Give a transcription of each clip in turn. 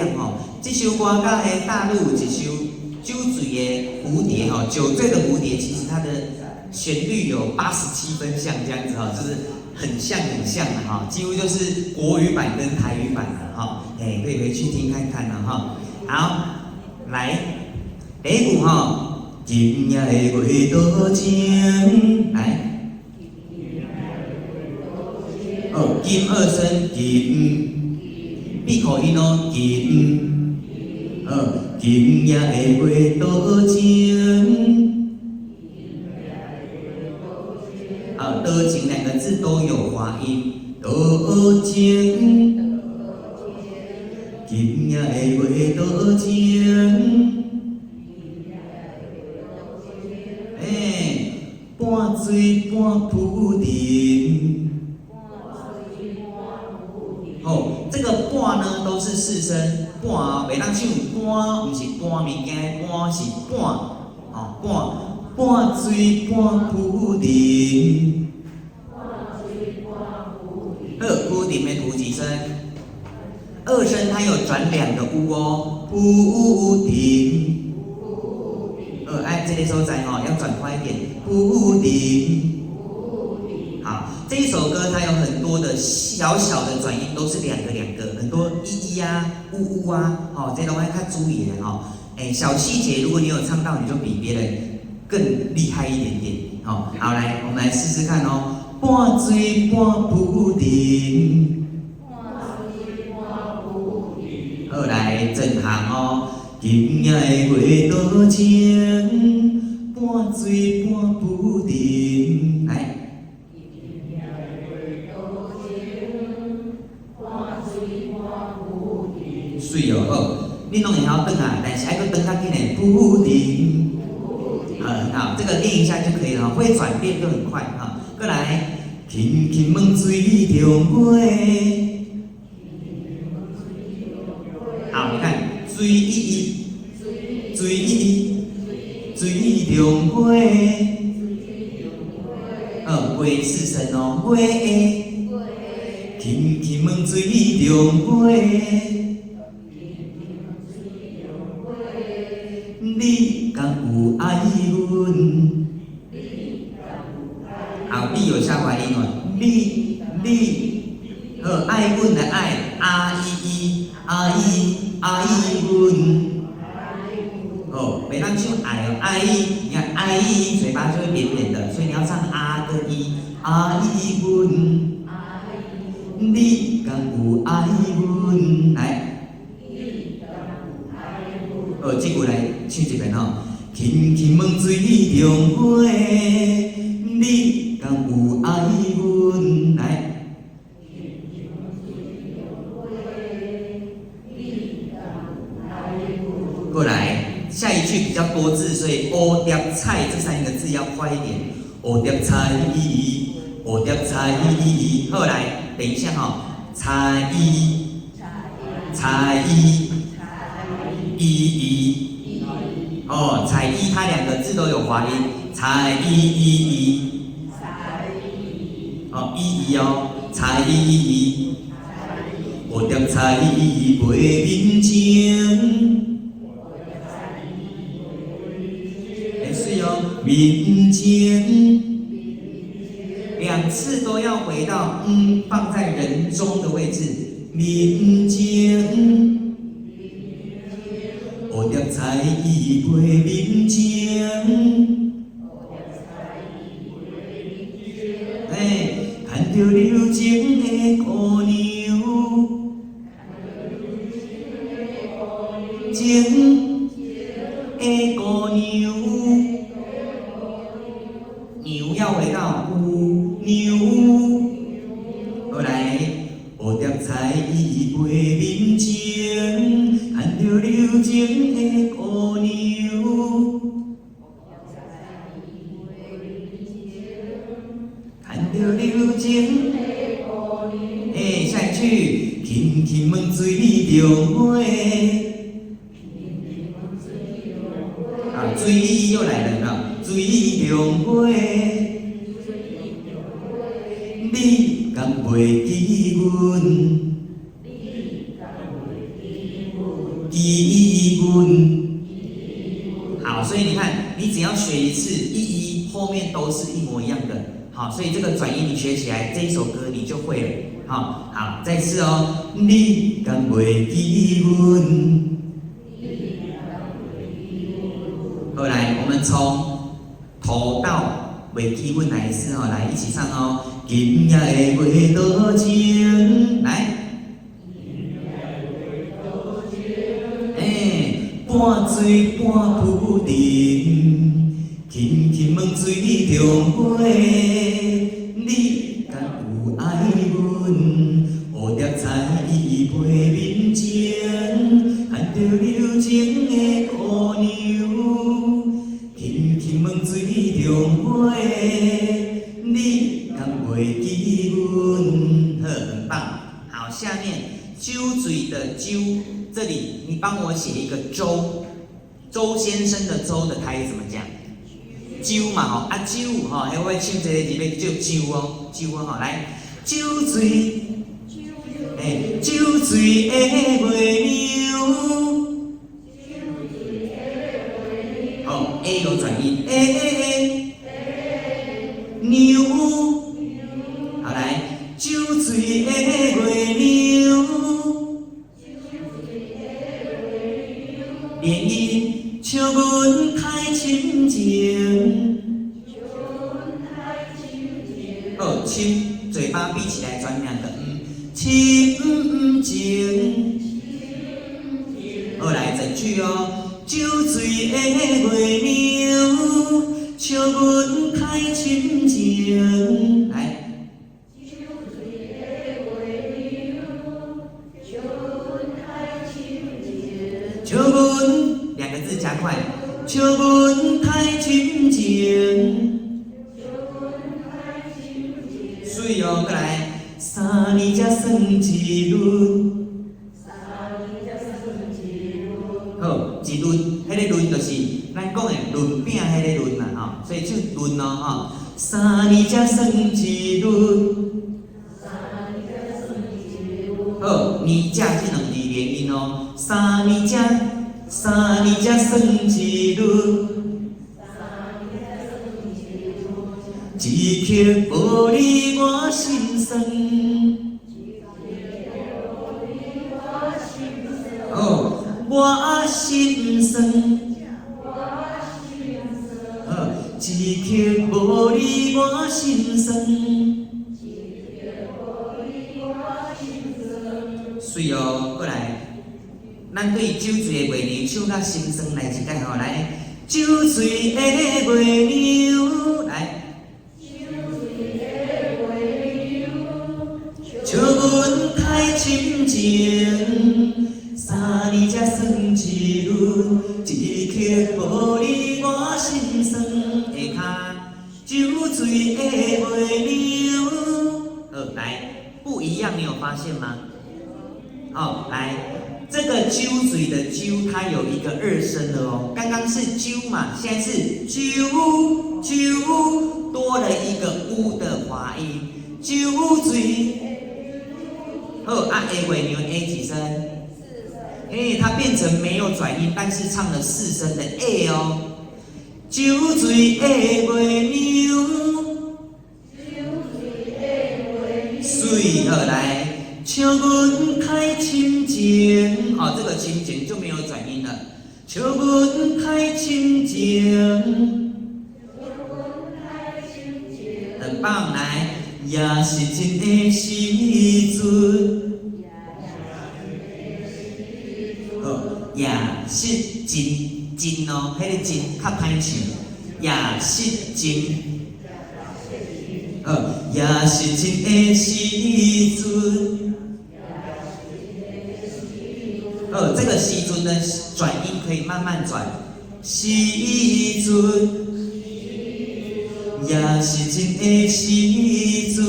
亮吼。这首歌甲迄大陆有一首酒醉的蝴蝶吼，酒醉的蝴蝶，其实它的旋律有87分像这样子哈，就是很像的哈，几乎就是国语版跟台语版的哈，可以回去听看看了哈。好，来第一句哈，今夜的月多情，来。哦，金二声金，闭口音哦，金。今夜的月多情。多情两个字都有滑音，多情。今夜的月多情。半醉半浮沉。这个半呢都是四声，半袂当唱半，不是半物件，半是半，半醉半浮沉。浮沉的浮几声？二声它有转两个乌哦，浮沉。这个所在要转快一点，浮沉。好，这一首歌它有很多的小小的转音，都是两个，很多一啊、呜啊，这都要较注意的哈。小细节，如果你有唱到，你就比别人更厉害一点点。好，来，我们来试试看哦。半醉半浮沉。好，来正行哦。今夜的月多情，半醉半浮沉。来。水哦，好，你拢会晓转啊，但是爱个转较紧的浮沉。很好，这个练一下就可以了，会转变就很快哈。过来，轻轻问水中花。好，你看水中花，花四声哦，花。轻轻问水中花。你敢有爱阮？好，你有下滑音哦。你，爱阮的爱，爱阮。每当唱爱哦，爱，你看爱，嘴巴就会扁扁的，所以你要唱啊的爱阮。你敢有爱阮？来。这句来唱一遍哦。轻轻问水中花，你敢有爱阮？来。过来，下一句比较多字，所以乌碟菜这3个字要快一点。乌碟菜，乌碟菜。后来，等一下哈，菜彩衣它2个字都有滑音，彩衣。彩衣。我点彩衣袂面情。水哦，面情。2次都要回到放在人中的位置，面情。我点彩衣袂面情。看着流情的姑娘，情的姑娘，牛要回到牛。后来，我点彩衣袂面情，看着流情的姑娘。看着流情的姑娘。下一句，轻轻问水中花。水又来了，水中花。你敢袂记阮？基文。好，所以你看，你只要学一次一后面都是一模一样的。好，所以这个转音你学起来，这一首歌你就会了。好，好，再次哦，你敢袂记阮？好，来，我们从头到袂记阮来一次哦，来一起唱哦。今夜的月多情，来。半醉半浮沉，轻轻问水中花，你敢有爱阮？蝴蝶在伊背面前，看着柔情的姑娘，轻轻问水中花，你敢袂记阮？很棒，好，下面酒醉的酒。这里你帮我写一个周，周先生的周的台语怎么讲？酒嘛吼，啊酒吼，还会唱这个字要叫酒哦，酒哦吼，来酒醉，酒醉的月娘，哦 A 有转音娘，好来酒醉的月娘。连音，笑阮太深情。好，深，嘴巴闭起来，转两个深情。好，来整句哦。酒醉的月娘，笑阮太深情。来。笑阮两个字加快，笑阮太深情。水哦，过来，三年才算一轮。好，一轮，迄个轮就是咱讲的轮饼迄个轮嘛吼，所以就轮哦吼。三年才算一轮。好，年假这两字连音哦，三年才算一轮，一刻无你我心酸。哦，我心酸。一刻无你我心酸。水哦，过来，咱对酒醉的月娘唱甲心酸来一摆吼，来，酒醉的月娘，来，笑阮太深情，三年才算一轮，一刻无你我心酸。下骹，酒醉的月娘，好，来，不一样，你有发现吗？哦，来，这个酒嘴的酒，它有一个二声的哦。刚刚是酒嘛，现在是酒，多了一个乌的滑音，酒嘴。好，啊 A 尾牛 A 几声？它变成没有转音，但是唱了四声的 A 哦。酒醉的月娘，水好来。笑阮太深情，哦，这个深情就没有转音了。笑阮太深情，很棒，来，也是真的时阵，哦，也是真哦，迄个真较歹唱，也是真。也是真的时阵。这个时阵的转音可以慢慢转，时阵，也是真的时阵。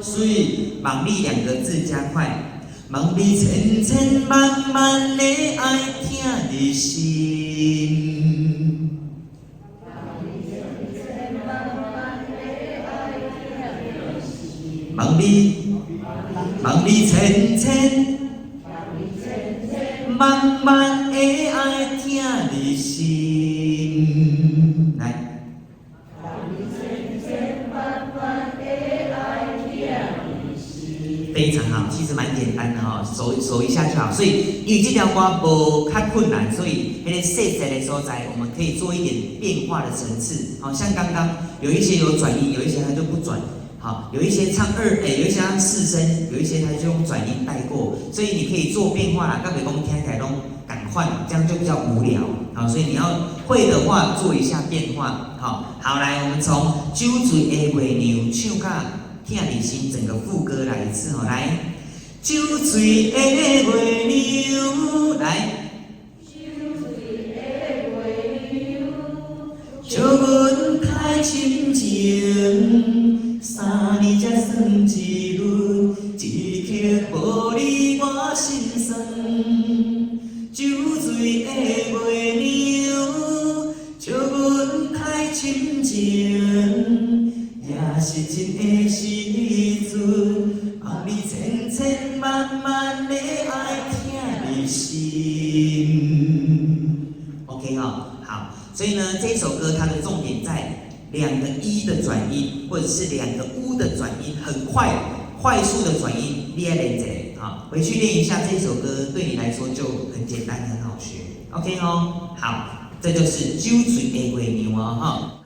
所以望你两个字加快，望你千千万万的爱听你心。望你望你千千万万的爱听你心，来。非常好，其实蛮简单的哈，手一下就好。所以因为这条歌无较困难，所以那个细节的所在，我们可以做一点变化的层次。好像刚刚有一些有转音，有一些它就不转。好，有一些唱有一些唱四声，有一些它就用转音带过。所以你可以做变化啦，到底讲听起来拢赶快，这样就比较无聊。好，所以你要会的话做一下变化。好，来，我们从酒醉的月娘唱到。听你心，整个副歌来一次哦，来，酒醉的月娘，来，酒醉的月娘，祝阮太深情，3年才算一轮，一刻无你我心酸。酒醉的月娘，祝阮太深情。也是真的时阵，望你千千万万的爱听你心。OK 哈，好，所以呢，这首歌它的重点在2个一的转音，或者是2个乌的转音，很快速的转音，你要练这啊，回去练一下这首歌，对你来说就很简单，很好学。OK 哦，好，这就是酒醉的月娘哦哈。